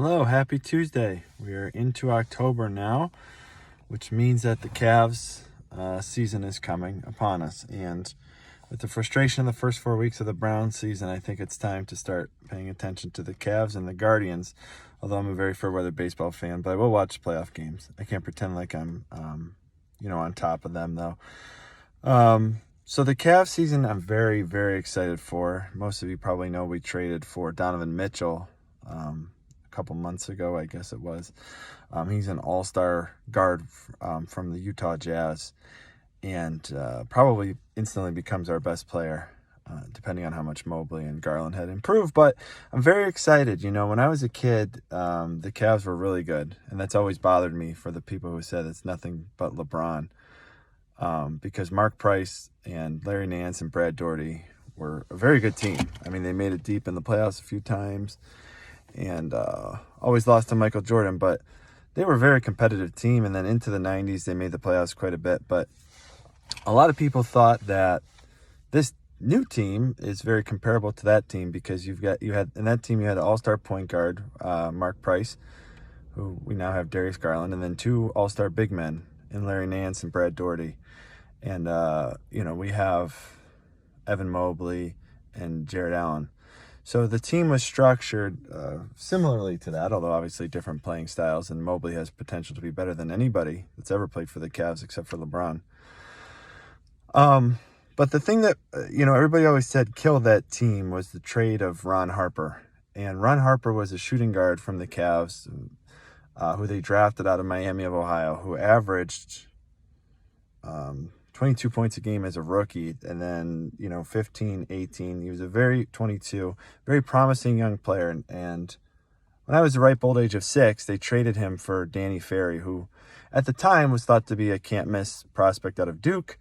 Hello, happy Tuesday. We are into October now, which means that the Cavs season is coming upon us. And with the frustration of the first 4 weeks of the Browns season, I think it's time to start paying attention to the Cavs and the Guardians. Although I'm a very fair weather baseball fan, but I will watch playoff games. I can't pretend like I'm, on top of them though. So the Cavs season, I'm very, very excited for. Most of you probably know we traded for Donovan Mitchell a couple months ago, I guess it was. He's an all-star guard from the Utah Jazz, and probably instantly becomes our best player, depending on how much Mobley and Garland had improved. But I'm very excited. When I was a kid, the Cavs were really good, and that's always bothered me for the people who said it's nothing but LeBron. Because Mark Price and Larry Nance and Brad Daugherty were a very good team. I mean, they made it deep in the playoffs a few times and always lost to Michael Jordan, but they were a very competitive team. And then into the 90s, they made the playoffs quite a bit. But a lot of people thought that this new team is very comparable to that team because you had an all-star point guard, Mark Price, who we now have Darius Garland, and then two all-star big men in Larry Nance and Brad Daugherty. And, we have Evan Mobley and Jared Allen. So the team was structured similarly to that, although obviously different playing styles. And Mobley has potential to be better than anybody that's ever played for the Cavs except for LeBron. But the thing that, everybody always said killed that team was the trade of Ron Harper. And Ron Harper was a shooting guard from the Cavs who they drafted out of Miami of Ohio, who averaged 22 points a game as a rookie, and then 15, 18. He was a very promising young player. And when I was the ripe old age of 6, they traded him for Danny Ferry, who at the time was thought to be a can't miss prospect out of Duke.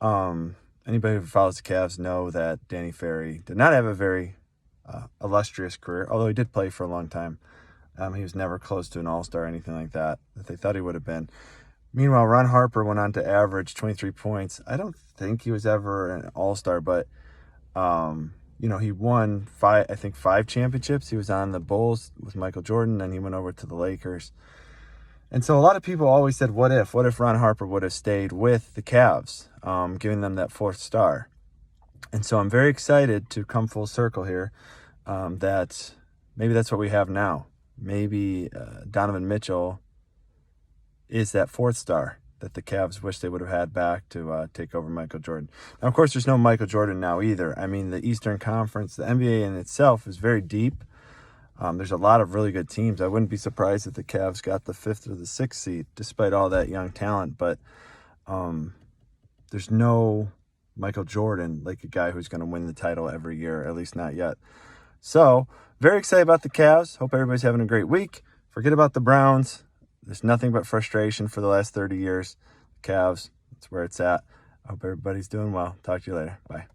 Anybody who follows the Cavs know that Danny Ferry did not have a very illustrious career, although he did play for a long time. He was never close to an all-star or anything like that they thought he would have been. Meanwhile, Ron Harper went on to average 23 points. I don't think he was ever an all-star, but, he won five championships. He was on the Bulls with Michael Jordan, then he went over to the Lakers. And so a lot of people always said, what if Ron Harper would have stayed with the Cavs, giving them that fourth star? And so I'm very excited to come full circle here, that maybe that's what we have now. Maybe Donovan Mitchell is that fourth star that the Cavs wish they would have had back to take over Michael Jordan. Now, of course, there's no Michael Jordan now either. I mean, the Eastern Conference, the NBA in itself is very deep. There's a lot of really good teams. I wouldn't be surprised if the Cavs got the 5th or the 6th seed, despite all that young talent. But there's no Michael Jordan, like a guy who's going to win the title every year, at least not yet. So, very excited about the Cavs. Hope everybody's having a great week. Forget about the Browns. There's nothing but frustration for the last 30 years. Cavs, that's where it's at. I hope everybody's doing well. Talk to you later. Bye.